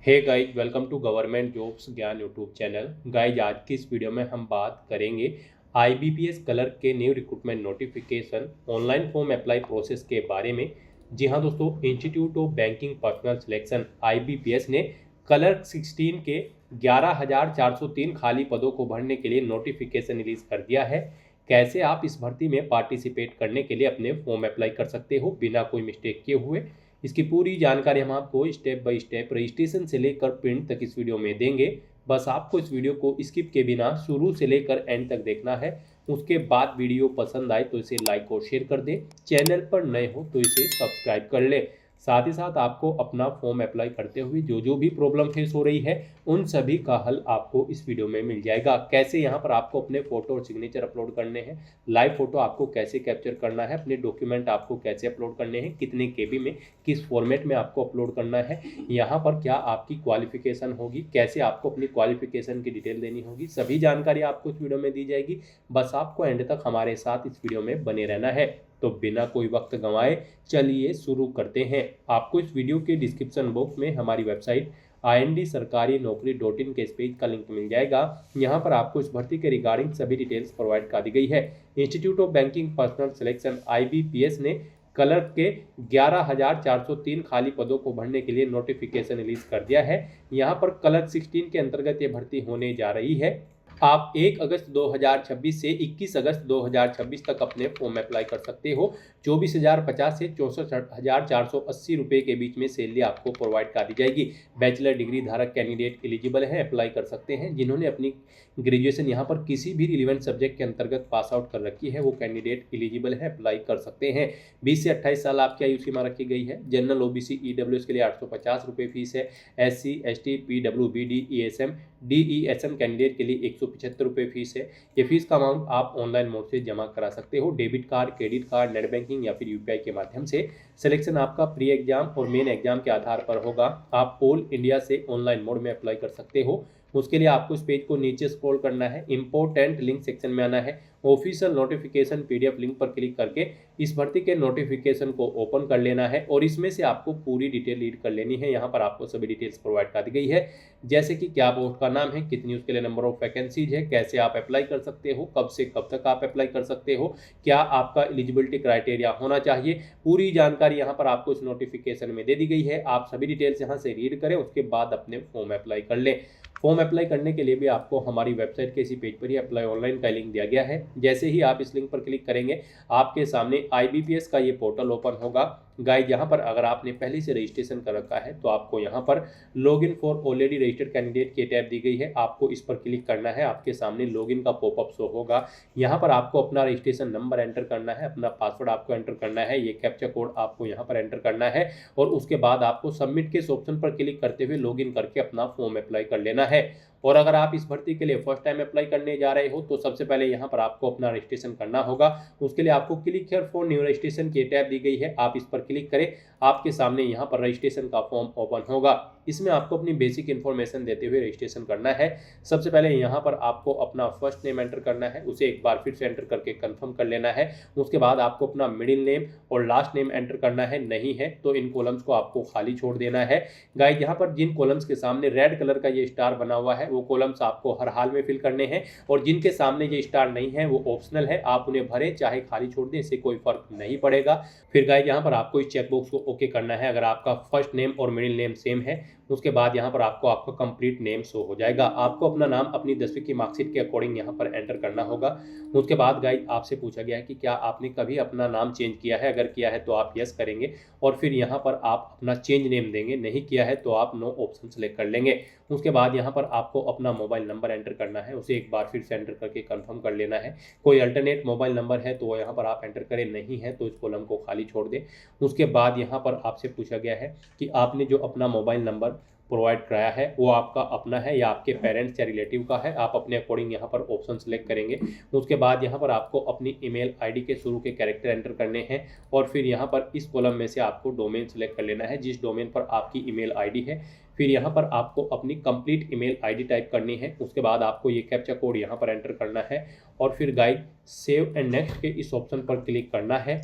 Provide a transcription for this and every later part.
Hey guys, welcome to Government Jobs Gyan YouTube channel. Guys, आज की इस वीडियो में हम बात करेंगे आईबीपीएस क्लर्क के new recruitment notification online form apply process के बारे में। जी हाँ दोस्तों, Institute of Banking Personnel Selection IBPS ने क्लर्क 16 के 11,403 खाली पदों को भरने के लिए नोटिफिकेशन रिलीज कर दिया है। कैसे आप इस भर्ती में पार्टिसिपेट करने के लिए अपने फॉर्म अप्लाई कर सकते हो बिना कोई मिस्टेक किए हुए, इसकी पूरी जानकारी हम आपको स्टेप बाय स्टेप रजिस्ट्रेशन से लेकर प्रिंट तक इस वीडियो में देंगे। बस आपको इस वीडियो को स्किप के बिना शुरू से लेकर एंड तक देखना है। उसके बाद वीडियो पसंद आए तो इसे लाइक और शेयर कर दे, चैनल पर नए हो तो इसे सब्सक्राइब कर ले। साथ ही साथ आपको अपना फॉर्म अप्लाई करते हुए जो भी प्रॉब्लम फेस हो रही है उन सभी का हल आपको इस वीडियो में मिल जाएगा। कैसे यहाँ पर आपको अपने फोटो और सिग्नेचर अपलोड करने हैं, लाइव फोटो आपको कैसे कैप्चर करना है, अपने डॉक्यूमेंट आपको कैसे अपलोड करने हैं, कितने केबी में, किस फॉर्मेट में आपको अपलोड करना है, यहाँ पर क्या आपकी क्वालिफिकेशन होगी, कैसे आपको अपनी क्वालिफिकेशन की डिटेल देनी होगी, सभी जानकारी आपको इस वीडियो में दी जाएगी। बस आपको एंड तक हमारे साथ इस वीडियो में बने रहना है। तो बिना कोई वक्त गंवाए चलिए शुरू करते हैं। आपको इस वीडियो के डिस्क्रिप्शन बॉक्स में हमारी वेबसाइट IND-sarkari-naukri.in के इस पेज का लिंक मिल जाएगा। यहाँ पर आपको इस भर्ती के रिगार्डिंग सभी डिटेल्स प्रोवाइड कर दी गई है। Institute of Banking Personnel selection IBPS ने क्लर्क के 11,403 खाली पदों को भरने के लिए नोटिफिकेशन रिलीज कर दिया है। यहाँ पर क्लर्क 16 के अंतर्गत ये भर्ती होने जा रही है। आप 1 अगस्त 2026 से 21 अगस्त 2026 तक अपने फॉर्म अप्लाई कर सकते हो। 24,050 से 64,480 रुपये के बीच में सैलरी आपको प्रोवाइड कर दी जाएगी। बैचलर डिग्री धारक कैंडिडेट एलिजिबल हैं, अप्लाई कर सकते हैं। जिन्होंने अपनी ग्रेजुएशन यहाँ पर किसी भी रिलेवेंट सब्जेक्ट के अंतर्गत पास आउट कर रखी है वो कैंडिडेट एलिजिबल है, अप्लाई कर सकते हैं। 20 से 28 साल आपकी आयु सीमा रखी गई है। जनरल OBC EWS के लिए 850 रुपये फीस है। SC ST PWBD ESM DESM candidate के लिए 175 रुपये फीस है। ये फीस का अमाउंट आप ऑनलाइन मोड से जमा करा सकते हो। Debit card, credit card, net banking या फिर UPI के माध्यम से। सिलेक्शन आपका प्री एग्जाम और मेन एग्जाम के आधार पर होगा। आप ऑल इंडिया से ऑनलाइन मोड में अप्लाई कर सकते हो। उसके लिए आपको इस पेज को नीचे स्क्रॉल करना है, इंपॉर्टेंट लिंक सेक्शन में आना है, ऑफिशियल नोटिफिकेशन PDF लिंक पर क्लिक करके इस भर्ती के नोटिफिकेशन को ओपन कर लेना है और इसमें से आपको पूरी डिटेल रीड कर लेनी है। यहाँ पर आपको सभी डिटेल्स प्रोवाइड कर दी गई है, जैसे कि क्या पोस्ट का नाम है, कितनी उसके लिए नंबर ऑफ वैकेंसीज है, कैसे आप अप्लाई कर सकते हो, कब से कब तक आप अप्लाई कर सकते हो, क्या आपका एलिजिबिलिटी क्राइटेरिया होना चाहिए। पूरी जानकारी यहाँ पर आपको इस नोटिफिकेशन में दे दी गई है। आप सभी डिटेल्स यहाँ से रीड करें, उसके बाद अपने फॉर्म अप्लाई कर लें। फॉर्म अप्लाई करने के लिए भी आपको हमारी वेबसाइट के इसी पेज पर ही अप्लाई ऑनलाइन का लिंक दिया गया है। जैसे ही आप इस लिंक पर क्लिक करेंगे आपके सामने IBPS का ये पोर्टल ओपन होगा। गाइड, यहाँ पर अगर आपने पहले से रजिस्ट्रेशन कर रखा है तो आपको यहाँ पर login for already registered candidate की टैब दी गई है। आपको इस पर क्लिक करना है, आपके सामने लॉगिन का पॉपअप शो होगा। यहाँ पर आपको अपना रजिस्ट्रेशन नंबर एंटर करना है, अपना पासवर्ड आपको एंटर करना है, ये कैप्चा कोड आपको यहाँ पर एंटर करना है और उसके बाद आपको सबमिट के इस ऑप्शन पर क्लिक करते हुए लॉगिन करके अपना फॉर्म अप्लाई कर लेना है। और अगर आप इस भर्ती के लिए फर्स्ट टाइम अप्लाई करने जा रहे हो तो सबसे पहले यहाँ पर आपको अपना रजिस्ट्रेशन करना होगा। उसके लिए आपको click here for new registration की टैब दी गई है, आप इस पर क्लिक करें। आपके सामने यहाँ पर रजिस्ट्रेशन का फॉर्म ओपन होगा। इसमें आपको अपनी बेसिक इन्फॉर्मेशन देते हुए रजिस्ट्रेशन करना है। सबसे पहले यहाँ पर आपको अपना फर्स्ट नेम एंटर करना है, उसे एक बार फिर से एंटर करके कंफर्म कर लेना है। उसके बाद आपको अपना मिडिल नेम और लास्ट नेम एंटर करना है, नहीं है तो इन कॉलम्स को आपको खाली छोड़ देना है। गाइस, यहाँ पर जिन कॉलम्स के सामने रेड कलर का ये स्टार बना हुआ है वो कॉलम्स आपको हर हाल में फिल करने हैं और जिनके सामने ये स्टार नहीं है वो ऑप्शनल है, आप उन्हें भरें चाहे खाली छोड़ दें, इससे कोई फर्क नहीं पड़ेगा। फिर गाइस, यहाँ पर आपको इस चेकबॉक्स को ओके करना है अगर आपका फर्स्ट नेम और मिडिल नेम सेम है। उसके बाद यहाँ पर आपको आपका कंप्लीट नेम शो हो जाएगा। आपको अपना नाम अपनी 10वीं की मार्कशीट के अकॉर्डिंग यहाँ पर एंटर करना होगा। उसके बाद गाइस, आपसे पूछा गया है कि क्या आपने कभी अपना नाम चेंज किया है, अगर किया है तो आप यस करेंगे और फिर यहाँ पर आप अपना चेंज नेम देंगे, नहीं किया है तो आप नो ऑप्शन सेलेक्ट कर लेंगे। उसके बाद यहाँ पर आपको अपना मोबाइल नंबर एंटर करना है, उसे एक बार फिर से एंटर करके कंफर्म कर लेना है। कोई अल्टरनेट मोबाइल नंबर है तो वो यहाँ पर आप एंटर करें, नहीं है तो इस कॉलम को खाली छोड़ दें। उसके बाद यहाँ पर आपसे पूछा गया है कि आपने जो अपना मोबाइल नंबर प्रोवाइड कराया है वो आपका अपना है या आपके पेरेंट्स या रिलेटिव का है, आप अपने अकॉर्डिंग यहाँ पर ऑप्शन सेलेक्ट करेंगे। उसके बाद यहाँ पर आपको अपनी ईमेल आईडी के शुरू के कैरेक्टर एंटर करने हैं और फिर यहाँ पर इस कॉलम में से आपको डोमेन सेलेक्ट कर लेना है जिस डोमेन पर आपकी ईमेल आईडी है। फिर यहाँ पर आपको अपनी कंप्लीट ईमेल आईडी टाइप करनी है। उसके बाद आपको ये कैप्चा कोड यहाँ पर एंटर करना है और फिर गाइड सेव एंड नेक्स्ट के इस ऑप्शन पर क्लिक करना है।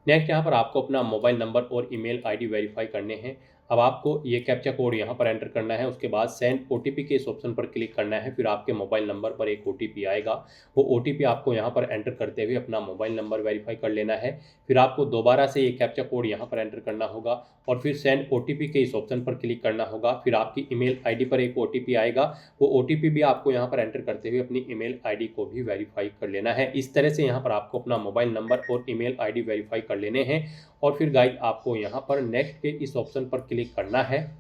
नेक्स्ट यहाँ पर आपको अपना मोबाइल नंबर और ईमेल आईडी वेरीफाई करने हैं। अब आपको ये कैप्चा कोड यहाँ पर एंटर करना है। उसके बाद सेंड ओटीपी के इस ऑप्शन पर क्लिक करना है। फिर आपके मोबाइल नंबर पर एक ओटीपी आएगा। वो ओटीपी आपको यहाँ पर एंटर करते हुए अपना मोबाइल नंबर वेरीफाई कर लेना है। फिर आपको दोबारा से ये कैप्चा कोड यहाँ पर एंटर करना होगा और फिर सेंड ओटीपी के इस ऑप्शन पर क्लिक करना होगा। फिर आपकी ईमेल आईडी पर एक ओटीपी आएगा। वो ओटीपी भी आपको यहाँ पर एंटर करते हुए अपनी ईमेल आईडी को भी वेरीफाई कर लेना है। इस तरह से यहाँ पर आपको अपना मोबाइल नंबर और ईमेल आईडी वेरीफाई कर लेने हैं। और फिर गाइस आपको यहाँ पर नेक्स्ट के इस ऑप्शन पर क्लिक करना है।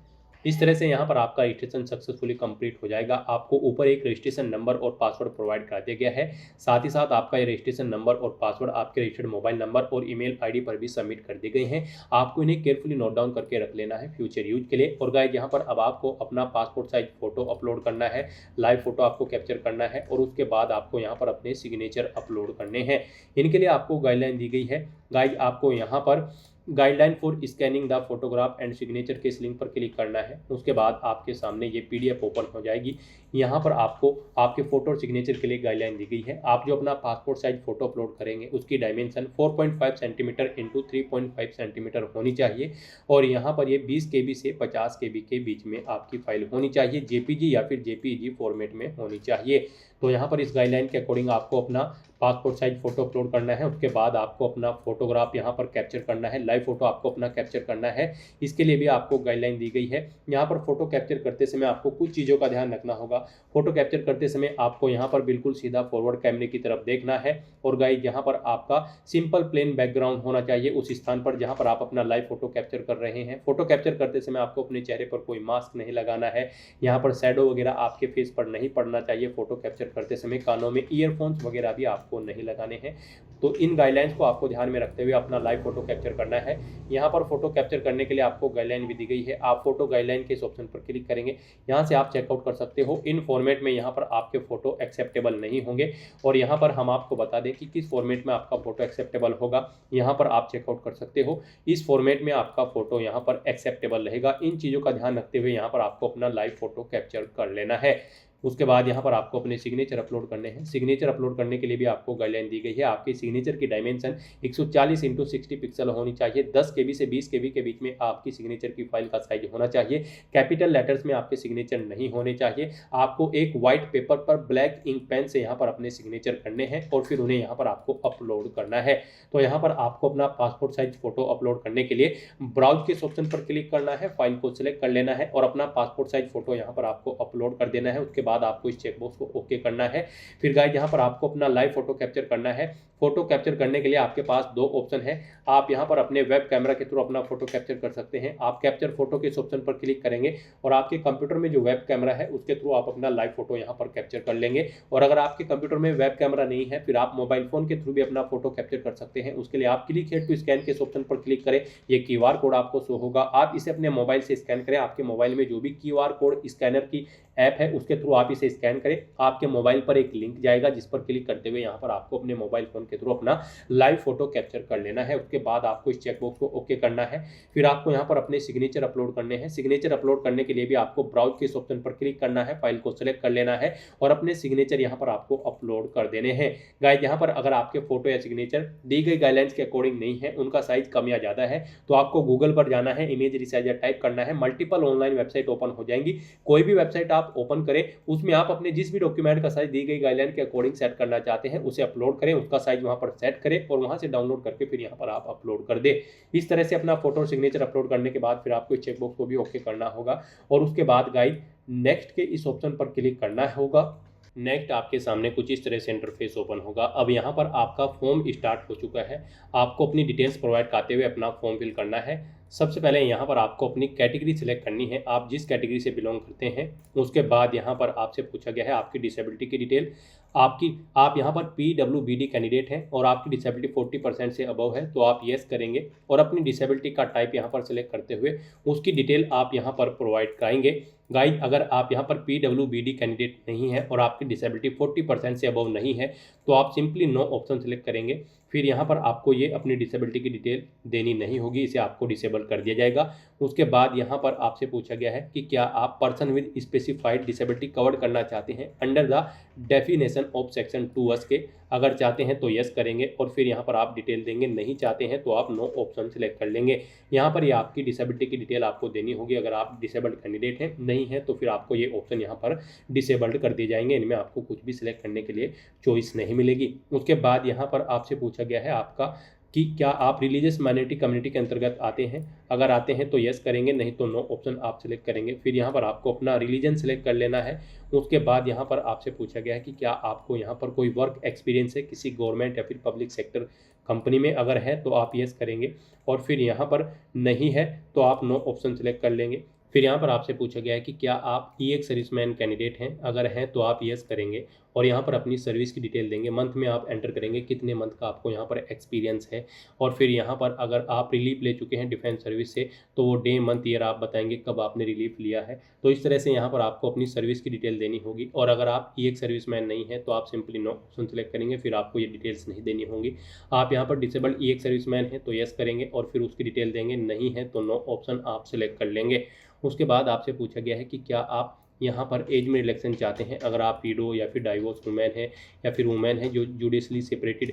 इस तरह से यहाँ पर आपका रजिस्ट्रेशन सक्सेसफुली कंप्लीट हो जाएगा। आपको ऊपर एक रजिस्ट्रेशन नंबर और पासवर्ड प्रोवाइड करा दिया गया है। साथ ही साथ आपका ये रजिस्ट्रेशन नंबर और पासवर्ड आपके रजिस्टर्ड मोबाइल नंबर और ईमेल आईडी पर भी सबमिट कर दिए गए हैं। आपको इन्हें केयरफुली नोट डाउन करके रख लेना है फ्यूचर यूज के लिए। और गाइस यहाँ पर अब आपको अपना पासपोर्ट साइज फोटो अपलोड करना है, लाइव फोटो आपको कैप्चर करना है और उसके बाद आपको यहाँ पर अपने सिग्नेचर अपलोड करने हैं। इनके लिए आपको गाइडलाइन दी गई है। गाइस आपको यहाँ पर guideline for scanning the photograph and signature के इस लिंक पर क्लिक करना है। उसके बाद आपके सामने ये पीडीएफ ओपन हो जाएगी। यहाँ पर आपको आपके फोटो और सिग्नेचर के लिए गाइडलाइन दी गई है। आप जो अपना पासपोर्ट साइज फोटो अपलोड करेंगे उसकी डायमेंशन 4.5 सेंटीमीटर इंटू 3.5 सेंटीमीटर होनी चाहिए और यहाँ पर ये 20 KB से 50 KB के बीच में आपकी फाइल होनी चाहिए। जेपीजी या फिर जेपीईजी फॉर्मेट में होनी चाहिए। तो यहाँ पर इस गाइडलाइन के अकॉर्डिंग आपको अपना पासपोर्ट साइज फोटो अपलोड करना है। उसके बाद आपको अपना फोटोग्राफ यहाँ पर कैप्चर करना है, लाइव फोटो आपको अपना कैप्चर करना है। इसके लिए भी आपको गाइडलाइन दी गई है। यहाँ पर फोटो कैप्चर करते समय आपको कुछ चीज़ों का ध्यान रखना होगा। फोटो कैप्चर करते समय आपको यहाँ पर बिल्कुल सीधा फॉरवर्ड कैमरे की तरफ देखना है और गाइस यहाँ पर आपका सिंपल प्लेन बैकग्राउंड होना चाहिए उस स्थान पर जहाँ पर आप अपना लाइव फोटो कैप्चर कर रहे हैं। फोटो कैप्चर करते समय आपको अपने चेहरे पर कोई मास्क नहीं लगाना है। यहाँ पर शैडो वगैरह आपके फेस पर नहीं पड़ना चाहिए। फोटो कैप्चर करते समय कानों में ईयरफोन्स वगैरह भी आपको नहीं लगाने हैं। तो इन गाइडलाइंस को आपको ध्यान में रखते हुए अपना लाइव फोटो कैप्चर करना है। यहाँ पर फोटो कैप्चर करने के लिए आपको गाइडलाइन भी दी गई है। आप फोटो गाइडलाइन के इस ऑप्शन पर क्लिक करेंगे। यहाँ से आप चेकआउट कर सकते हो। इन फॉर्मेट में यहाँ पर आपके फोटो एक्सेप्टेबल नहीं होंगे और यहाँ पर हम आपको बता दें कि किस फॉर्मेट में आपका फोटो एक्सेप्टेबल होगा। यहाँ पर आप चेकआउट कर सकते हो। इस फॉर्मेट में आपका फोटो यहाँ पर एक्सेप्टेबल रहेगा। इन चीज़ों का ध्यान रखते हुए यहाँ पर आपको अपना लाइव फोटो कैप्चर कर लेना है। उसके बाद यहाँ पर आपको अपने सिग्नेचर अपलोड करने हैं। सिग्नेचर अपलोड करने के लिए भी आपको गाइडलाइन दी गई है। आपकी सिग्नेचर की डायमेंशन 140 × 60 पिक्सल होनी चाहिए। 10 KB से 20 KB के बीच में आपकी सिग्नेचर की फाइल का साइज होना चाहिए। कैपिटल लेटर्स में आपके सिग्नेचर नहीं होने चाहिए। आपको एक व्हाइट पेपर पर ब्लैक इंक पेन से यहाँ पर अपने सिग्नेचर करने हैं और फिर उन्हें यहाँ पर आपको अपलोड करना है। तो यहाँ पर आपको अपना पासपोर्ट साइज फोटो अपलोड करने के लिए ब्राउज के ऑप्शन पर क्लिक करना है, फाइल को सिलेक्ट कर लेना है और अपना पासपोर्ट साइज फोटो यहाँ पर आपको अपलोड कर देना है। उसके बाद आपको इस चेकबॉक्स को ओके करना है। फिर गाइस यहाँ पर आपको अपना लाइव फोटो कैप्चर करना है। फोटो कैप्चर करने के लिए आपके पास दो ऑप्शन है। आप यहाँ पर अपने वेब कैमरा के थ्रू अपना फोटो कैप्चर कर सकते हैं। आप कैप्चर फोटो के इस ऑप्शन पर क्लिक करेंगे और आपके कंप्यूटर में जो वेब कैमरा है उसके थ्रू आप अपना लाइव फोटो यहाँ पर कैप्चर कर लेंगे। और अगर आपके कंप्यूटर में वेब कैमरा नहीं है फिर आप मोबाइल फोन के थ्रू भी अपना फोटो कैप्चर कर सकते हैं। उसके लिए आप क्लिक हियर टू स्कैन के इस ऑप्शन पर क्लिक करें। ये QR कोड आपको शो होगा। आप इसे अपने मोबाइल से स्कैन करें। आपके मोबाइल में जो भी QR कोड स्कैनर की ऐप है उसके थ्रू आप इसे स्कैन करें। आपके मोबाइल पर एक लिंक जाएगा जिस पर क्लिक करते हुए यहाँ पर आपको अपने मोबाइल फोन के थ्रू अपना लाइव फोटो कैप्चर कर लेना है। उसके बाद आपको इस चेकबॉक्स को ओके करना है। फिर आपको यहाँ पर अपने सिग्नेचर अपलोड करने हैं। सिग्नेचर अपलोड करने के लिए भी आपको ब्राउज के इस ऑप्शन पर क्लिक करना है, फाइल को सिलेक्ट कर लेना है और अपने सिग्नेचर यहाँ पर आपको अपलोड कर देने हैं। गाइस यहाँ पर अगर आपके फोटो या सिग्नेचर दी गई गाइडलाइंस के अकॉर्डिंग नहीं है, उनका साइज कम या ज़्यादा है, तो आपको गूगल पर जाना है, इमेज रिसाइजर टाइप करना है। मल्टीपल ऑनलाइन वेबसाइट ओपन हो जाएंगी। कोई भी वेबसाइट आप ओपन करें उसमें आप अपने जिस भी डॉक्यूमेंट का साइज दी गई गाइडलाइन के अकॉर्डिंग सेट करना चाहते हैं उसे अपलोड करें, उसका साइज वहां पर सेट करें और वहां से डाउनलोड करके फिर यहां पर आप अपलोड कर दें। इस तरह से अपना फोटो और सिग्नेचर अपलोड करने के बाद फिर आपको इस चेकबॉक्स को भी ओके करना होगा और उसके बाद गाइस नेक्स्ट के इस ऑप्शन पर क्लिक करना होगा। नेक्स्ट आपके सामने कुछ इस तरह से इंटरफेस ओपन होगा। अब यहाँ पर आपका फॉर्म स्टार्ट हो चुका है। आपको अपनी डिटेल्स प्रोवाइड करते हुए अपना फॉर्म फिल करना है। सबसे पहले यहाँ पर आपको अपनी कैटेगरी सिलेक्ट करनी है, आप जिस कैटेगरी से बिलोंग करते हैं। उसके बाद यहाँ पर आपसे पूछा गया है आपकी डिसेबिलिटी की डिटेल। आप यहाँ पर PWBD कैंडिडेट हैं और आपकी डिसेबिलिटी 40% से अबव है तो आप येस करेंगे और अपनी डिसेबिलिटी का टाइप यहाँ पर सिलेक्ट करते हुए उसकी डिटेल आप यहाँ पर प्रोवाइड कराएंगे। गाइस अगर आप यहाँ पर PWBD कैंडिडेट नहीं है और आपकी डिसेबिलिटी 40% से अबव नहीं है तो आप सिंपली नो ऑप्शन सेलेक्ट करेंगे। फिर यहाँ पर आपको ये अपनी डिसेबिलिटी की डिटेल देनी नहीं होगी, इसे आपको डिसेबल कर दिया जाएगा। उसके बाद यहाँ पर आपसे पूछा गया है कि क्या आप person with specified disability cover करना चाहते हैं under the definition of section 2(a) के। अगर चाहते हैं तो यस करेंगे और फिर यहाँ पर आप डिटेल देंगे, नहीं चाहते हैं तो आप नो ऑप्शन सेलेक्ट कर लेंगे। यहाँ पर ये आपकी डिसेबिलिटी की डिटेल आपको देनी होगी। अगर आप डिसेबल्ड कैंडिडेट हैं, नहीं है तो फिर आपको ये ऑप्शन यहाँ पर डिसेबल्ड कर दिए जाएंगे, इनमें आपको कुछ भी सिलेक्ट करने के लिए चॉइस नहीं मिलेगी। उसके बाद यहाँ पर आपसे पूछा गया है आपका कि क्या आप रिलीजियस माइनॉरिटी कम्युनिटी के अंतर्गत आते हैं। अगर आते हैं तो यस करेंगे, नहीं तो नो ऑप्शन आप सिलेक्ट करेंगे। फिर यहाँ पर आपको अपना रिलीजन सिलेक्ट कर लेना है। उसके बाद यहाँ पर आपसे पूछा गया है कि क्या आपको यहाँ पर कोई वर्क एक्सपीरियंस है किसी गवर्नमेंट या फिर पब्लिक सेक्टर कंपनी में। अगर है तो आप यस करेंगे और फिर यहाँ पर नहीं है तो आप नो ऑप्शन सिलेक्ट कर लेंगे। फिर यहाँ पर आपसे पूछा गया है कि क्या आप एक सर्विसमैन कैंडिडेट हैं। अगर हैं तो आप यस करेंगे और यहाँ पर अपनी सर्विस की डिटेल देंगे। मंथ में आप एंटर करेंगे कितने मंथ का आपको यहाँ पर एक्सपीरियंस है। और फिर यहाँ पर अगर आप रिलीफ ले चुके हैं डिफेंस सर्विस से तो वो डे मंथ ईयर आप बताएंगे कब आपने रिलीफ लिया है। तो इस तरह से यहाँ पर आपको अपनी सर्विस की डिटेल देनी होगी। और अगर आप एक सर्विसमैन नहीं है तो आप सिंपली नो ऑप्शन सेलेक्ट करेंगे, फिर आपको ये डिटेल्स नहीं देनी होंगी। आप यहाँ पर डिसेबल्ड एक सर्विसमैन है तो यस करेंगे और फिर उसकी डिटेल देंगे, नहीं है तो नो ऑप्शन आप सिलेक्ट कर लेंगे। उसके बाद आपसे पूछा गया है कि क्या आप यहाँ पर एज में रिलैक्सेशन चाहते हैं। अगर आप विडो या फिर डाइवोर्स वुमेन है या फिर वुमेन है जो जुडिशली सेपरेटेड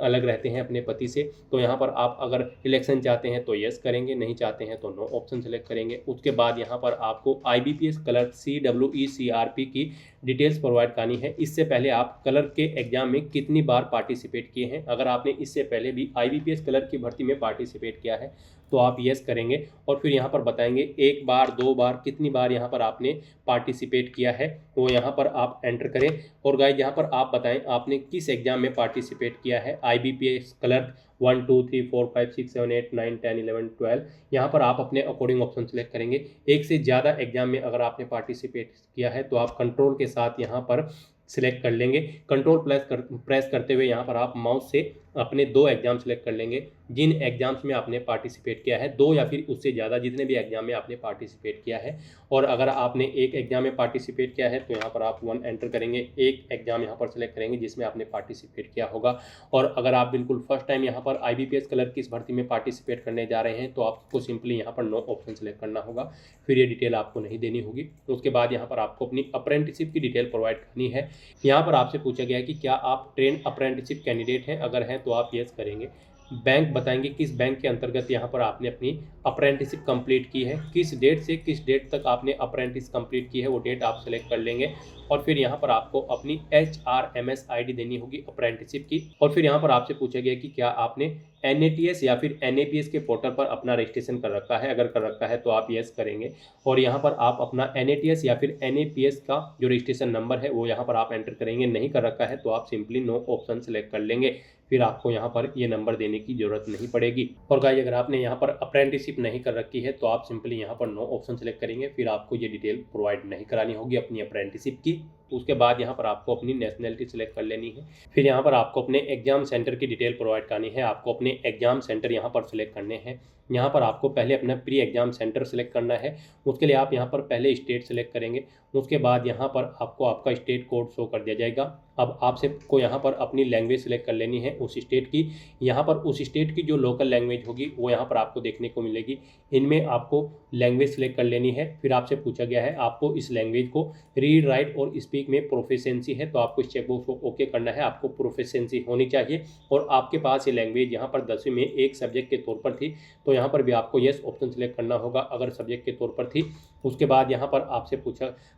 अलग रहते हैं अपने पति से, तो यहाँ पर आप अगर रिलैक्सेशन चाहते हैं तो यस करेंगे, नहीं चाहते हैं तो नो ऑप्शन सेलेक्ट करेंगे। उसके बाद यहाँ पर आपको IBPS क्लर्क CWE-CRP की डिटेल्स प्रोवाइड करनी है। इससे पहले आप क्लर्क के एग्जाम में कितनी बार पार्टिसिपेट किए हैं। अगर आपने इससे पहले भी IBPS क्लर्क की भर्ती में पार्टिसिपेट किया है तो आप यस करेंगे और फिर यहाँ पर बताएंगे 1 बार 2 बार कितनी बार यहाँ पर आपने पार्टिसिपेट किया है, वो यहाँ पर आप एंटर करें। और गाइस यहाँ पर आप बताएं आपने किस एग्जाम में पार्टिसिपेट किया है। IBPS clerk 1 2 3 4 5 6 7 8 9 10 11 12। यहाँ पर आप अपने अकॉर्डिंग ऑप्शन सेलेक्ट करेंगे। एक से ज़्यादा एग्जाम में अगर आपने पार्टिसिपेट किया है तो आप कंट्रोल के साथ यहाँ पर सिलेक्ट कर लेंगे। कंट्रोल प्रेस करते हुए यहाँ पर आप माउस से अपने 2 एग्जाम सेलेक्ट कर लेंगे जिन एग्जाम्स में आपने पार्टिसिपेट किया है, 2 या फिर उससे ज़्यादा जितने भी एग्जाम में आपने पार्टिसिपेट किया है। और अगर आपने एक एग्जाम में पार्टिसिपेट किया है तो यहाँ पर आप 1 एंटर करेंगे, एक एग्जाम यहाँ पर सेलेक्ट करेंगे जिसमें आपने पार्टिसिपेट किया होगा। और अगर आप बिल्कुल फर्स्ट टाइम यहाँ पर IBPS क्लर्क की इस भर्ती में पार्टिसिपेट करने जा रहे हैं तो आपको सिंपली यहाँ पर नो ऑप्शन सेलेक्ट करना होगा, फिर ये डिटेल आपको नहीं देनी होगी। उसके बाद यहाँ पर आपको अपनी अप्रेंटिसशिप की डिटेल प्रोवाइड करनी है। यहाँ पर आपसे पूछा गया है कि क्या आप ट्रेन अप्रेंटिसशिप कैंडिडेट हैं। अगर हैं तो आप यस करेंगे। बैंक बताएंगे किस बैंक के अंतर्गत यहाँ पर आपने अपनी अप्रेंटिसशिप कंप्लीट की है, किस डेट से किस डेट तक आपने अप्रेंटिस कंप्लीट की है, वो डेट आप सेलेक्ट कर लेंगे। और फिर यहाँ पर आपको अपनी HRMS ID देनी होगी अप्रेंटिसशिप की। और फिर यहाँ पर आपसे पूछा गया कि क्या आपने NATS या फिर NAPS के पोर्टल पर अपना रजिस्ट्रेशन कर रखा है। अगर कर रखा है तो आप यस करेंगे और यहाँ पर आप अपना NATS या फिर NAPS का जो रजिस्ट्रेशन नंबर है वो यहाँ पर आप एंटर करेंगे। नहीं कर रखा है तो आप सिंपली नो ऑप्शन सेलेक्ट कर लेंगे, फिर आपको यहाँ पर ये नंबर देने की जरूरत नहीं पड़ेगी। और गाइस अगर आपने यहाँ पर अप्रेंटिसशिप नहीं कर रखी है तो आप सिंपली यहाँ पर नो ऑप्शन सेलेक्ट करेंगे, फिर आपको ये डिटेल प्रोवाइड नहीं करानी होगी अपनी अप्रेंटिसशिप की। उसके बाद यहाँ पर आपको अपनी नेशनलिटी सेलेक्ट कर लेनी है। फिर यहाँ पर आपको अपने एग्जाम सेंटर की डिटेल प्रोवाइड करनी है। आपको अपने एग्जाम सेंटर यहाँ पर सेलेक्ट करने हैं। यहाँ पर आपको पहले अपना प्री एग्जाम सेंटर सेलेक्ट करना है। उसके लिए आप यहाँ पर पहले स्टेट सेलेक्ट करेंगे। उसके बाद यहाँ पर आपको आपका स्टेट कोड शो कर दिया जाएगा। अब आपसे को यहाँ पर अपनी लैंग्वेज सेलेक्ट कर लेनी है उस स्टेट की। यहाँ पर उस स्टेट की जो लोकल लैंग्वेज होगी वो यहाँ पर आपको देखने को मिलेगी। इनमें आपको लैंग्वेज सेलेक्ट कर लेनी है। फिर आपसे पूछा गया है आपको इस लैंग्वेज को रीड राइट और स्पीक में प्रोफिशिएंसी है तो आपको इस चेकबॉक्स को ओके करना है। आपको प्रोफिशिएंसी होनी चाहिए और आपके पास ये लैंग्वेज यहाँ पर 10वीं में एक सब्जेक्ट के तौर पर थी तो यहाँ पर भी आपको यस ऑप्शन सेलेक्ट करना होगा अगर सब्जेक्ट के तौर पर थी। उसके बाद यहाँ पर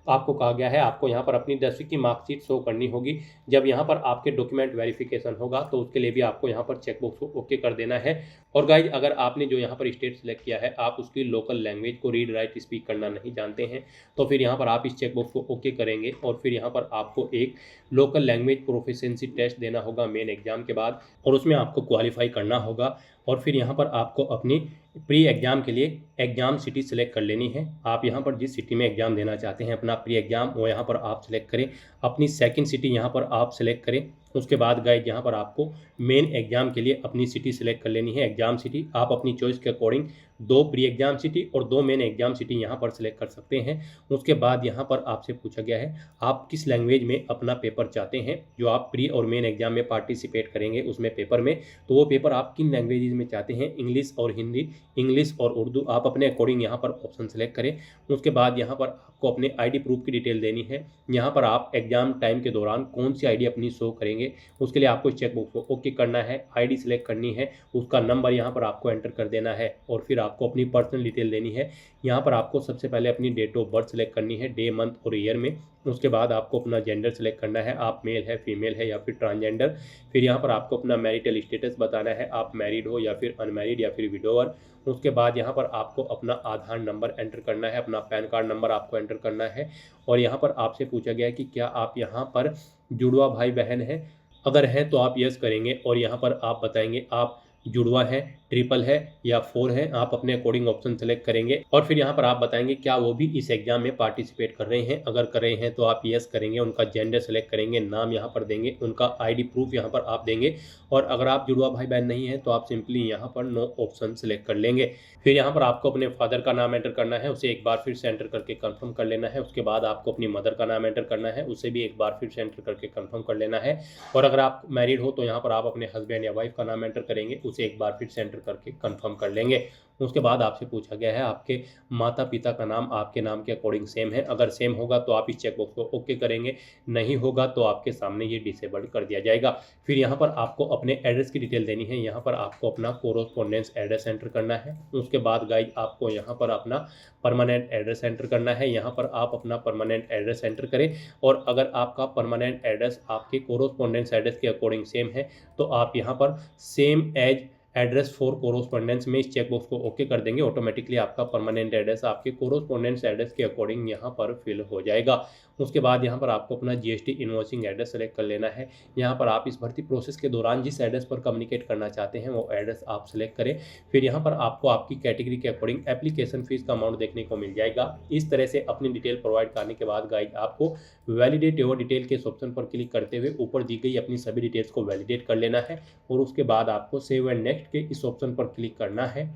आपको कहा गया है आपको यहाँ पर अपनी 10वीं की मार्कशीट शो करनी होगी। जब यहाँ पर आपके डॉक्यूमेंट वेरिफिकेशन होगा तो उसके लिए भी आपको यहाँ पर चेकबॉक्स को ओके कर देना है। और गाइज अगर आपने जो यहाँ पर स्टेट सेलेक्ट किया है आप उसकी लोकल लैंग्वेज को रीड राइट स्पीक करना नहीं जानते हैं तो फिर यहाँ पर आप इस चेकबॉक्स को ओके करेंगे और फिर यहाँ पर आपको एक लोकल लैंग्वेज प्रोफिशिएंसी टेस्ट देना होगा मेन एग्जाम के बाद और उसमें आपको क्वालिफाई करना होगा। और फिर यहाँ पर आपको अपनी प्री एग्जाम के लिए एग्जाम सिटी सेलेक्ट कर लेनी है। आप यहाँ पर जिस सिटी में एग्जाम देना चाहते हैं अपना प्री एग्जाम वो यहाँ पर आप सेलेक्ट करें। अपनी सेकंड सिटी यहाँ पर आप सेलेक्ट करें उसके बाद गाइज यहाँ पर आपको मेन एग्जाम के लिए अपनी सिटी सिलेक्ट कर लेनी है। एग्जाम सिटी आप अपनी चॉइस के अकॉर्डिंग 2 प्री एग्जाम सिटी और 2 मेन एग्जाम सिटी यहाँ पर सिलेक्ट कर सकते हैं। उसके बाद यहाँ पर आपसे पूछा गया है आप किस लैंग्वेज में अपना पेपर चाहते हैं, जो आप प्री और मेन एग्जाम में पार्टिसिपेट करेंगे उसमें पेपर में, तो वो पेपर आप किन लैंग्वेजेज में चाहते हैं, इंग्लिश और हिंदी, इंग्लिश और उर्दू, आप अपने अकॉर्डिंग यहाँ पर ऑप्शन सेलेक्ट करें। उसके बाद यहाँ पर आपको अपने आईडी प्रूफ की डिटेल देनी है। यहाँ पर आप एग्जाम टाइम के दौरान कौन सी आईडी अपनी शो करेंगे, उसके लिए आपको इस चेकबॉक्स को ओके करना है, आईडी सिलेक्ट करनी है, उसका नंबर यहाँ पर आपको एंटर कर देना है और फिर आपको अपनी पर्सनल डिटेल देनी है। यहाँ पर आपको सबसे पहले अपनी डेट ऑफ बर्थ सेलेक्ट करनी है, डे मंथ और ईयर में। उसके बाद आपको अपना जेंडर सेलेक्ट करना है, आप मेल है, फीमेल है या फिर ट्रांसजेंडर। फिर यहाँ पर आपको अपना मैरिटल स्टेटस बताना है, आप मैरिड हो या फिर अनमैरिड या फिर विडोवर। उसके बाद यहाँ पर आपको अपना आधार नंबर एंटर करना है, अपना पैन कार्ड नंबर आपको एंटर करना है। और यहाँ पर आपसे पूछा गया है कि क्या आप यहाँ पर जुड़वा भाई बहन हैं, अगर हैं तो आप यस करेंगे और यहाँ पर आप बताएंगे आप जुड़वा है, ट्रिपल है या 4 है, आप अपने अकॉर्डिंग ऑप्शन सेलेक्ट करेंगे। और फिर यहाँ पर आप बताएंगे क्या वो भी इस एग्जाम में पार्टिसिपेट कर रहे हैं, अगर कर रहे हैं तो आप यस करेंगे, उनका जेंडर सेलेक्ट करेंगे, नाम यहाँ पर देंगे, उनका आईडी प्रूफ यहाँ पर आप देंगे। और अगर आप जुड़वा भाई बहन नहीं है तो आप सिंपली यहाँ पर नो ऑप्शन सेलेक्ट कर लेंगे। फिर यहाँ पर आपको अपने फादर का नाम एंटर करना है, उसे एक बार फिर से एंटर करके कंफर्म कर लेना है। उसके बाद आपको अपनी मदर का नाम एंटर करना है, उसे भी एक बार फिर से एंटर करके कंफर्म कर लेना है। और अगर आप मैरिड हो तो यहाँ पर आप अपने हस्बैंड या वाइफ का नाम एंटर करेंगे, उसे एक बार फिर से एंटर करके कंफर्म कर लेंगे। उसके बाद आपसे पूछा गया है आपके माता पिता का नाम आपके नाम के अकॉर्डिंग सेम है, अगर सेम होगा तो आप इस चेकबॉक्स को ओके करेंगे, नहीं होगा तो आपके सामने ये डिसेबल्ड कर दिया जाएगा। फिर यहाँ पर आपको अपने एड्रेस की डिटेल देनी है, यहाँ पर आपको अपना कोरोस्पोंडेंस एड्रेस एंटर करना है। उसके बाद गाइज आपको यहाँ पर अपना परमानेंट एड्रेस एंटर करना है, यहाँ पर आप अपना परमानेंट एड्रेस एंटर करें। और अगर आपका परमानेंट एड्रेस आपके कोरोस्पोंडेंस एड्रेस के अकॉर्डिंग सेम है तो आप यहाँ पर same as address for correspondence में इस चेकबॉक्स को ओके कर देंगे, ऑटोमेटिकली आपका परमानेंट एड्रेस आपके कोरोस्पोंडेंस एड्रेस के अकॉर्डिंग यहाँ पर फिल हो जाएगा। उसके बाद यहाँ पर आपको अपना जीएसटी इनवॉइसिंग एड्रेस सेलेक्ट कर लेना है। यहाँ पर आप इस भर्ती प्रोसेस के दौरान जिस एड्रेस पर कम्युनिकेट करना चाहते हैं वो एड्रेस आप सेलेक्ट करें। फिर यहाँ पर आपको आपकी कैटेगरी के अकॉर्डिंग एप्लीकेशन फीस का अमाउंट देखने को मिल जाएगा। इस तरह से अपनी डिटेल प्रोवाइड करने के बाद गाइड आपको वैलिडेट योर डिटेल के इस ऑप्शन पर क्लिक करते हुए ऊपर दी गई अपनी सभी डिटेल्स को वैलिडेट कर लेना है और उसके बाद आपको सेव एंड नेक्स्ट के इस ऑप्शन पर क्लिक करना है।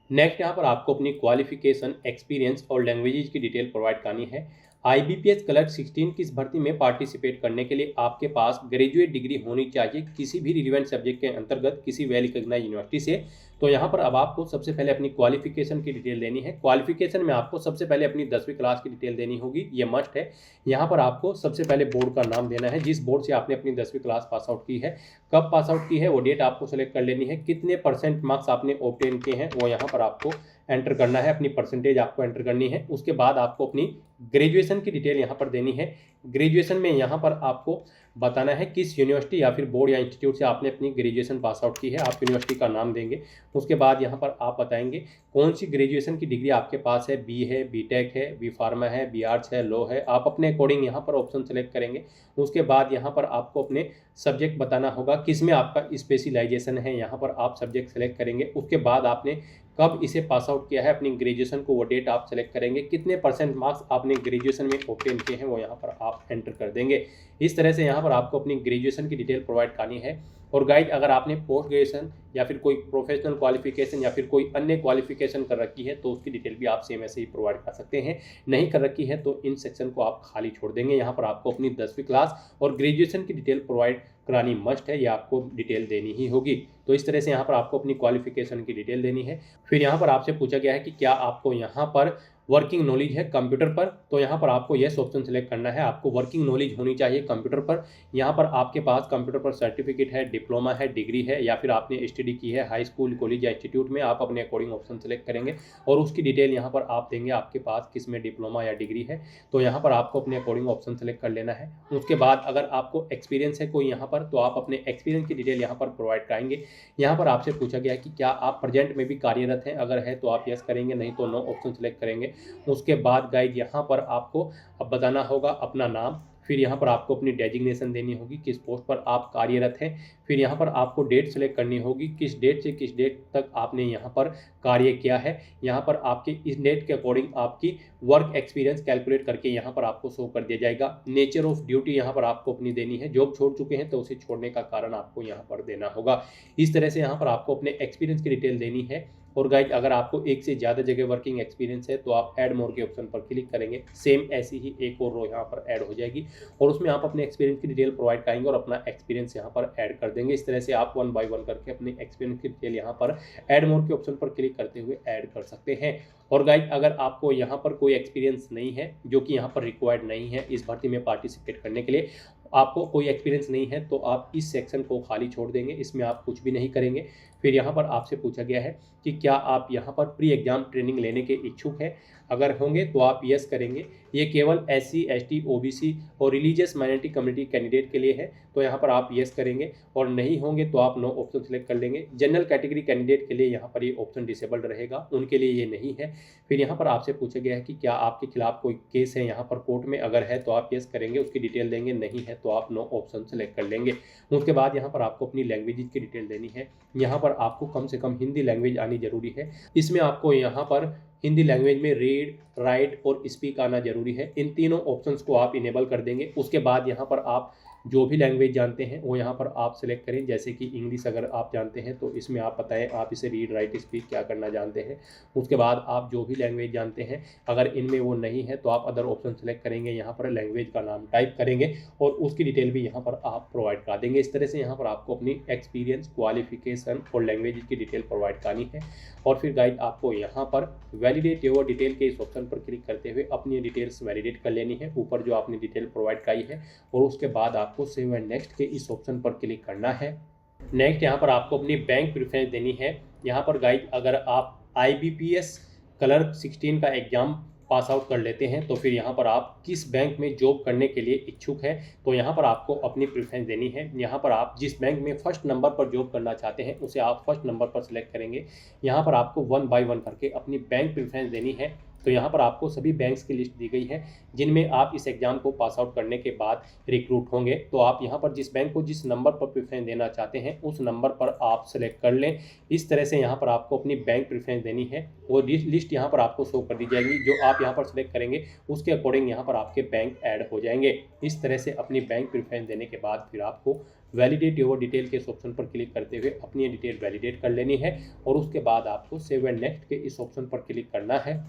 नेक्स्ट यहाँ पर आपको अपनी क्वालिफिकेशन, एक्सपीरियंस और लैंग्वेजेज की डिटेल प्रोवाइड करनी है। आईबीपीएस क्लर्क 16 की इस भर्ती में पार्टिसिपेट करने के लिए आपके पास ग्रेजुएट डिग्री होनी चाहिए किसी भी रिलेवेंट सब्जेक्ट के अंतर्गत किसी वेल रिकॉग्नाइज्ड यूनिवर्सिटी से। तो यहाँ पर अब आपको सबसे पहले अपनी क्वालिफिकेशन की डिटेल देनी है। क्वालिफिकेशन में आपको सबसे पहले अपनी 10वीं क्लास की डिटेल देनी होगी, ये मस्ट है। यहाँ पर आपको सबसे पहले बोर्ड का नाम देना है, जिस बोर्ड से आपने अपनी 10वीं क्लास पास आउट की है, कब पास आउट की है वो डेट आपको सेलेक्ट कर लेनी है, कितने % मार्क्स आपने ऑब्टेन किए हैं वो यहाँ पर आपको एंटर करना है, अपनी परसेंटेज आपको एंटर करनी है। उसके बाद आपको अपनी ग्रेजुएशन की डिटेल यहाँ पर देनी है। ग्रेजुएशन में यहाँ पर आपको बताना है किस यूनिवर्सिटी या फिर बोर्ड या इंस्टीट्यूट से आपने अपनी ग्रेजुएशन पास आउट की है, आप यूनिवर्सिटी का नाम देंगे। उसके बाद यहाँ पर आप बताएंगे कौन सी ग्रेजुएशन की डिग्री आपके पास है, बी है, बीटेक है, बी फार्मा है, बी आर्ट्स है, लॉ है, आप अपने अकॉर्डिंग यहाँ पर ऑप्शन सेलेक्ट करेंगे। उसके बाद यहाँ पर आपको अपने सब्जेक्ट बताना होगा किस में आपका स्पेशलाइजेशन है, यहाँ पर आप सब्जेक्ट सेलेक्ट करेंगे। उसके बाद आपने कब इसे पास आउट किया है अपनी ग्रेजुएशन को वो डेट आप सेलेक्ट करेंगे, कितने % मार्क्स आपने ग्रेजुएशन में ऑब्टेन किए हैं वो यहाँ पर आप एंटर कर देंगे। इस तरह से यहाँ पर आपको अपनी ग्रेजुएशन की डिटेल प्रोवाइड करनी है। और गाइड अगर आपने पोस्ट ग्रेजुएशन या फिर कोई प्रोफेशनल क्वालिफिकेशन या फिर कोई अन्य क्वालिफिकेशन कर रखी है तो उसकी डिटेल भी आप सेम ऐसे ही प्रोवाइड कर सकते हैं। नहीं कर रखी है तो इन सेक्शन को आप खाली छोड़ देंगे। यहाँ पर आपको अपनी 10वीं क्लास और ग्रेजुएशन की डिटेल प्रोवाइड करानी मस्ट है, या आपको डिटेल देनी ही होगी। तो इस तरह से यहाँ पर आपको अपनी क्वालिफिकेशन की डिटेल देनी है। फिर यहाँ पर आपसे पूछा गया है कि क्या आपको यहाँ पर वर्किंग नॉलेज है कंप्यूटर पर, तो यहाँ पर आपको यस ऑप्शन सेलेक्ट करना है। आपको वर्किंग नॉलेज होनी चाहिए कंप्यूटर पर। यहाँ पर आपके पास कंप्यूटर पर सर्टिफिकेट है, डिप्लोमा है, डिग्री है, या फिर आपने स्टडी की है हाई स्कूल, कॉलेज या इंस्टीट्यूट में, आप अपने अकॉर्डिंग ऑप्शन सेलेक्ट करेंगे और उसकी डिटेल यहाँ पर आप देंगे आपके पास किस में डिप्लोमा या डिग्री है। तो यहाँ पर आपको अपने अकॉर्डिंग ऑप्शन सेलेक्ट कर लेना है। उसके बाद अगर आपको एक्सपीरियंस है कोई यहाँ पर तो आप अपने एक्सपीरियंस की डिटेल यहाँ पर प्रोवाइड कराएंगे। यहाँ पर आपसे पूछा गया है कि क्या आप प्रेजेंट में भी कार्यरत हैं, अगर है तो आप यस करेंगे, नहीं तो नो ऑप्शन सेलेक्ट करेंगे। उसके बाद गाइड यहाँ पर आपको अब बताना होगा अपना नाम, फिर यहाँ पर आपको अपनी डेजिग्नेशन देनी होगी, किस पोस्ट पर आप कार्यरत हैं। फिर यहाँ पर आपको डेट सेलेक्ट करनी होगी, किस डेट से किस डेट तक आपने यहाँ पर कार्य किया है। यहाँ पर आपके इस डेट के अकॉर्डिंग आपकी वर्क एक्सपीरियंस कैलकुलेट करके यहाँ पर आपको शो कर दिया जाएगा। नेचर ऑफ ड्यूटी यहाँ पर आपको अपनी देनी है, जॉब छोड़ चुके हैं तो उसे छोड़ने का कारण आपको यहाँ पर देना होगा। इस तरह से यहाँ पर आपको अपने एक्सपीरियंस की डिटेल देनी है। और गाइज अगर आपको एक से ज़्यादा जगह वर्किंग एक्सपीरियंस है तो आप ऐड मोर के ऑप्शन पर क्लिक करेंगे, सेम ऐसी ही एक और रो यहाँ पर ऐड हो जाएगी और उसमें आप अपने एक्सपीरियंस की डिटेल प्रोवाइड करेंगे और अपना एक्सपीरियंस यहाँ पर ऐड कर देंगे। इस तरह से आप 1 बाय 1 करके अपने एक्सपीरियंस की डिटेल यहाँ पर ऐड मोर के ऑप्शन पर क्लिक करते हुए ऐड कर सकते हैं। और गाइज अगर आपको यहाँ पर कोई एक्सपीरियंस नहीं है, जो कि यहाँ पर रिक्वायर्ड नहीं है इस भर्ती में पार्टिसिपेट करने के लिए, आपको कोई एक्सपीरियंस नहीं है तो आप इस सेक्शन को खाली छोड़ देंगे, इसमें आप कुछ भी नहीं करेंगे। फिर यहाँ पर आपसे पूछा गया है कि क्या आप यहाँ पर प्री एग्जाम ट्रेनिंग लेने के इच्छुक हैं। अगर होंगे तो आप यस करेंगे। ये केवल SC ST OBC और रिलीजियस माइनॉरिटी कम्युनिटी कैंडिडेट के लिए है, तो यहाँ पर आप यस करेंगे। और नहीं होंगे तो आप नो ऑप्शन सेलेक्ट कर लेंगे। जनरल कैटेगरी कैंडिडेट के लिए यहाँ पर ये ऑप्शन डिसेबल्ड रहेगा, उनके लिए ये नहीं है। फिर यहाँ पर आपसे पूछा गया है कि क्या आपके खिलाफ कोई केस है यहाँ पर कोर्ट में, अगर है तो आप यस करेंगे, उसकी डिटेल देंगे, नहीं है तो आप नो ऑप्शन सेलेक्ट कर लेंगे। उसके बाद यहाँ पर आपको अपनी लैंग्वेज की डिटेल देनी है। यहाँ पर आपको कम से कम हिंदी लैंग्वेज आनी जरूरी है। इसमें आपको यहाँ पर हिंदी लैंग्वेज में रीड, राइट और स्पीक आना जरूरी है। इन तीनों ऑप्शंस को आप इनेबल कर देंगे। उसके बाद यहाँ पर आप जो भी लैंग्वेज जानते हैं वो यहाँ पर आप सेलेक्ट करें। जैसे कि इंग्लिश अगर आप जानते हैं तो इसमें आप बताएं आप इसे रीड, राइट, स्पीक क्या करना जानते हैं। उसके बाद आप जो भी लैंग्वेज जानते हैं, अगर इनमें वो नहीं है तो आप अदर ऑप्शन सेलेक्ट करेंगे, यहाँ पर लैंग्वेज का नाम टाइप करेंगे और उसकी डिटेल भी यहाँ पर आप प्रोवाइड करा देंगे। इस तरह से यहाँ पर आपको अपनी एक्सपीरियंस, क्वालिफिकेशन और लैंग्वेज की डिटेल प्रोवाइड करनी है। और फिर गाइड आपको यहाँ पर वैलिडेट योर डिटेल के इस ऑप्शन पर क्लिक करते हुए अपनी डिटेल्स वैलिडेट कर लेनी है, ऊपर जो आपने डिटेल प्रोवाइड कराई है। और उसके बाद आपको सेव एंड नेक्स्ट के इस ऑप्शन पर क्लिक करना है। नेक्स्ट यहाँ पर आपको अपनी बैंक प्रेफरेंस देनी है। यहाँ पर गाइड अगर आप IBPS क्लर्क 16 का एग्जाम पास आउट कर लेते हैं तो फिर यहाँ पर आप किस बैंक में जॉब करने के लिए इच्छुक हैं, तो यहाँ पर आपको अपनी प्रेफरेंस देनी है। यहाँ पर आप जिस बैंक में फर्स्ट नंबर पर जॉब करना चाहते हैं उसे आप फर्स्ट नंबर पर सिलेक्ट करेंगे। यहाँ पर आपको 1 बाय 1 करके अपनी बैंक प्रेफरेंस देनी है। तो यहाँ पर आपको सभी बैंक्स की लिस्ट दी गई है जिनमें आप इस एग्जाम को पास आउट करने के बाद रिक्रूट होंगे। तो आप यहाँ पर जिस बैंक को जिस नंबर पर प्रेफरेंस देना चाहते हैं उस नंबर पर आप सेलेक्ट कर लें। इस तरह से यहाँ पर आपको अपनी बैंक प्रेफरेंस देनी है और लिस्ट यहाँ पर आपको शो कर दी जाएगी। जो आप यहाँ पर सेलेक्ट करेंगे उसके अकॉर्डिंग यहाँ पर आपके बैंक ऐड हो जाएंगे। इस तरह से अपनी बैंक प्रेफरेंस देने के बाद फिर आपको वैलिडेट योर डिटेल के इस ऑप्शन पर क्लिक करते हुए अपनी डिटेल वैलिडेट कर लेनी है और उसके बाद आपको सेव एंड नेक्स्ट के इस ऑप्शन पर क्लिक करना है।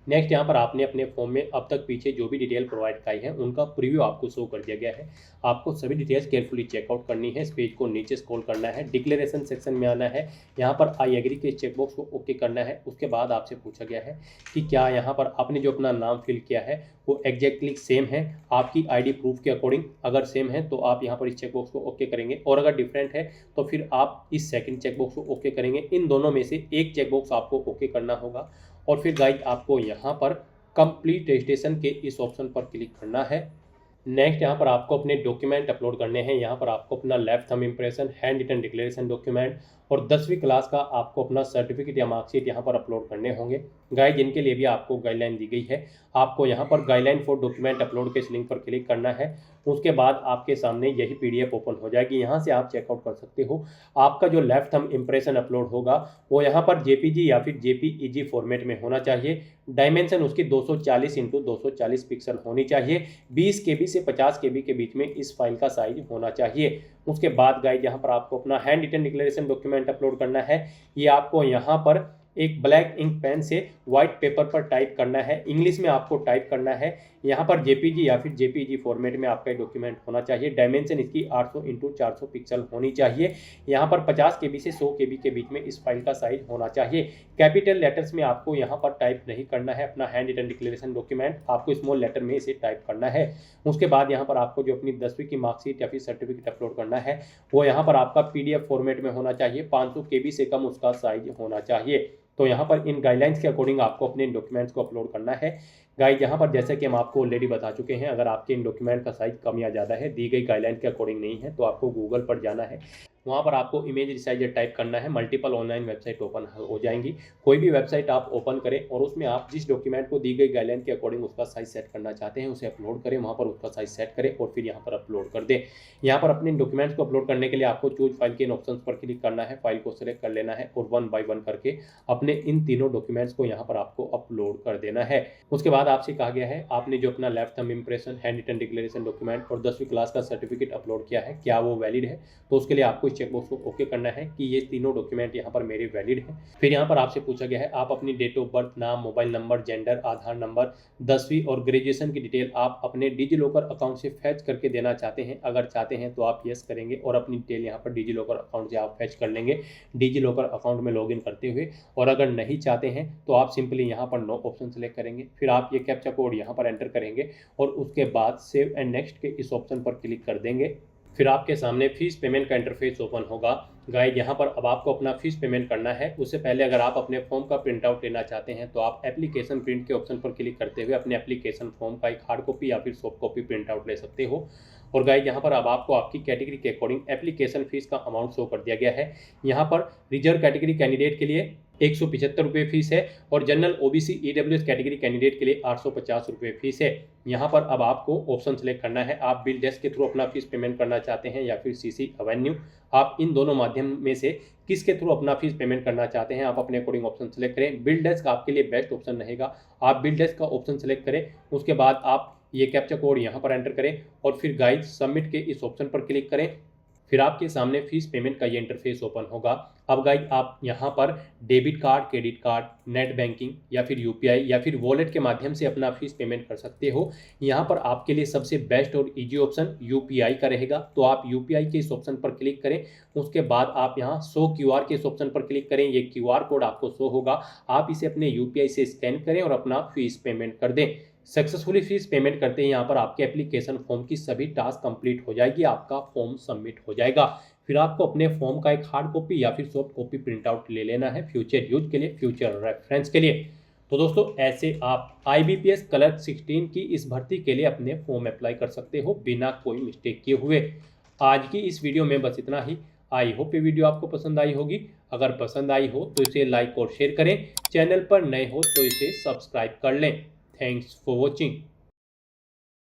नेक्स्ट यहाँ पर आपने अपने फॉर्म में अब तक पीछे जो भी डिटेल प्रोवाइड कराई है उनका प्रीव्यू आपको शो कर दिया गया है। आपको सभी डिटेल्स केयरफुली चेकआउट करनी है। इस पेज को नीचे स्क्रॉल करना है, डिक्लेरेशन सेक्शन में आना है, यहाँ पर आई एग्री के चेकबॉक्स को ओके करना है। उसके बाद आपसे पूछा गया है कि क्या यहाँ पर आपने जो अपना नाम फिल किया है वो एग्जैक्टली सेम है आपकी ID प्रूफ के अकॉर्डिंग। अगर सेम है तो आप यहाँ पर इस चेकबॉक्स को ओके करेंगे और अगर डिफरेंट है तो फिर आप इस सेकंड चेकबॉक्स को ओके करेंगे। इन दोनों में से एक चेकबॉक्स आपको ओके करना होगा। और फिर गाइड आपको यहाँ पर कंप्लीट रजिस्ट्रेशन के इस ऑप्शन पर क्लिक करना है। नेक्स्ट यहाँ पर आपको अपने डॉक्यूमेंट अपलोड करने हैं। यहाँ पर आपको अपना left thumb impression, hand written declaration document और 10वीं क्लास का आपको अपना सर्टिफिकेट या मार्कशीट यहाँ पर अपलोड करने होंगे। गाइड जिनके लिए भी आपको गाइडलाइन दी गई है, आपको यहाँ पर गाइडलाइन फॉर डॉक्यूमेंट अपलोड के इस लिंक पर क्लिक करना है। उसके बाद आपके सामने यही PDF ओपन हो जाएगी, यहाँ से आप चेकआउट कर सकते हो। आपका जो लेफ्ट थंब इम्प्रेशन अपलोड होगा वो यहाँ पर JPG या फिर JPEG फॉर्मेट में होना चाहिए। डायमेंशन उसकी 240 × 240 पिक्सल होनी चाहिए। 20 KB से 50 KB के बीच में इस फाइल का साइज होना चाहिए। उसके बाद गाइड यहाँ पर आपको अपना hand written declaration document upload करना है। ये आपको यहाँ पर एक ब्लैक इंक पेन से व्हाइट पेपर पर टाइप करना है, इंग्लिश में आपको टाइप करना है। यहाँ पर JPG या फिर JPEG फॉर्मेट में आपका डॉक्यूमेंट होना चाहिए। डायमेंशन इसकी 800 × 400 पिक्सल होनी चाहिए। यहाँ पर 50 KB से 100 KB के बीच में इस फाइल का साइज होना चाहिए। कैपिटल लेटर्स में आपको यहाँ पर टाइप नहीं करना है अपना हैंड रिटन डिक्लेरेशन डॉक्यूमेंट, आपको स्मॉल लेटर में इसे टाइप करना है। उसके बाद यहाँ पर आपको जो अपनी 10वीं की मार्कशीट या फिर सर्टिफिकेट अपलोड करना है वो यहाँ पर आपका PDF फॉर्मेट में होना चाहिए। 500 KB से कम उसका साइज होना चाहिए। तो यहाँ पर इन गाइडलाइंस के अकॉर्डिंग आपको अपने डॉक्यूमेंट्स को अपलोड करना है। गाइड यहाँ पर जैसे कि हम आपको ऑलरेडी बता चुके हैं, अगर आपके इन डॉक्यूमेंट का साइज कम या ज़्यादा है, दी गई गाइडलाइन के अकॉर्डिंग नहीं है, तो आपको गूगल पर जाना है। वहाँ पर आपको इमेज रिसाइजर टाइप करना है। मल्टीपल ऑनलाइन वेबसाइट ओपन हो जाएंगी। कोई भी वेबसाइट आप ओपन करें और उसमें आप जिस डॉक्यूमेंट को दी गई गाइडलाइन के अकॉर्डिंग उसका साइज सेट करना चाहते हैं उसे अपलोड करें, वहाँ पर उसका साइज सेट करें और फिर यहाँ पर अपलोड कर दें। यहाँ पर अपने डॉक्यूमेंट्स को अपलोड करने के लिए आपको चूज फाइल के इन ऑप्शंस पर क्लिक करना है, फाइल को सिलेक्ट कर लेना है और 1 बाय 1 करके अपने इन तीनों डॉक्यूमेंट्स को यहाँ पर आपको अपलोड कर देना है। उसके बाद आपसे कहा गया है आपने जो अपना left thumb impression, hand written declaration document और 10वीं क्लास का सर्टिफिकेट अपलोड किया है, क्या वो वैलिड है। तो उसके लिए आपको इस चेकबॉक्स को ओके करना है कि ये तीनों डॉक्यूमेंट यहाँ पर मेरे वैलिड है। फिर यहाँ पर आपसे पूछा गया है आप अपनी डेट ऑफ बर्थ, नाम, मोबाइल नंबर, जेंडर, आधार नंबर, 10वीं और ग्रेजुएशन की डिटेल आप अपने डिजी लॉकर अकाउंट से फैच करके देना चाहते हैं। अगर चाहते हैं तो आप यस करेंगे और अपनी डिटेल यहाँ पर डिजी लॉकर अकाउंट से आप फैच कर लेंगे डिजी लॉकर अकाउंट में लॉगिन करते हुए। और अगर नहीं चाहते हैं तो आप सिंपली यहाँ पर नो ऑप्शन सेलेक्ट करेंगे, फिर आप ये कैप्चा कोड यहाँ पर एंटर करेंगे और उसके बाद सेव एंड नेक्स्ट के इस ऑप्शन पर क्लिक कर देंगे। फिर आपके सामने फीस पेमेंट का इंटरफेस ओपन होगा। गाइड यहाँ पर अब आपको अपना फीस पेमेंट करना है। उससे पहले अगर आप अपने फॉर्म का प्रिंट आउट लेना चाहते हैं तो आप एप्लीकेशन प्रिंट के ऑप्शन पर क्लिक करते हुए अपने एप्लीकेशन फॉर्म का एक हार्ड कॉपी या फिर सॉफ्ट कॉपी प्रिंट आउट ले सकते हो। और गाइड यहाँ पर अब आपको आपकी कैटेगरी के अकॉर्डिंग एप्लीकेशन फीस का अमाउंट शो कर दिया गया है। यहाँ पर रिजर्व कैटेगरी कैंडिडेट के लिए 175 रुपये फीस है और general OBC EWS category candidate के लिए 850 रुपये फीस है। यहाँ पर अब आपको ऑप्शन सेलेक्ट करना है, आप बिल डेस्क के थ्रू अपना फीस पेमेंट करना चाहते हैं या फिर सीसी एवेन्यू। आप इन दोनों माध्यम में से किसके थ्रू अपना फीस पेमेंट करना चाहते हैं, आप अपने अकॉर्डिंग ऑप्शन सेलेक्ट करें। बिल डेस्क आपके लिए बेस्ट ऑप्शन रहेगा, आप बिल डेस्क का ऑप्शन सेलेक्ट करें। उसके बाद आप ये कैप्चा कोड यहाँ पर एंटर करें और फिर गाइड सबमिट के इस ऑप्शन पर क्लिक करें। फिर आपके सामने फीस पेमेंट का ये इंटरफेस ओपन होगा। अब गाइड आप यहाँ पर debit card, credit card, net banking या फिर यूपीआई या फिर वॉलेट के माध्यम से अपना फीस पेमेंट कर सकते हो। यहाँ पर आपके लिए सबसे बेस्ट और इजी ऑप्शन यूपीआई का रहेगा, तो आप यूपीआई के इस ऑप्शन पर क्लिक करें। उसके बाद आप यहाँ शो क्यूआर के इस ऑप्शन पर क्लिक करें, ये क्यूआर कोड आपको शो होगा, आप इसे अपने यूपीआई से स्कैन करें और अपना फीस पेमेंट कर दें। सक्सेसफुली फीस पेमेंट करते ही यहाँ पर आपके एप्लीकेशन फॉर्म की सभी टास्क कंप्लीट हो जाएगी, आपका फॉर्म सबमिट हो जाएगा। फिर आपको अपने फॉर्म का एक हार्ड कॉपी या फिर सॉफ्ट कॉपी प्रिंट आउट ले लेना है फ्यूचर यूज के लिए, फ्यूचर रेफरेंस के लिए। तो दोस्तों ऐसे आप IBPS क्लर्क 16 की इस भर्ती के लिए अपने फॉर्म अप्लाई कर सकते हो बिना कोई मिस्टेक किए हुए। आज की इस वीडियो में बस इतना ही। आई होप ये वीडियो आपको पसंद आई होगी। अगर पसंद आई हो तो इसे लाइक और शेयर करें, चैनल पर नए हो तो इसे सब्सक्राइब कर लें। Thanks for watching.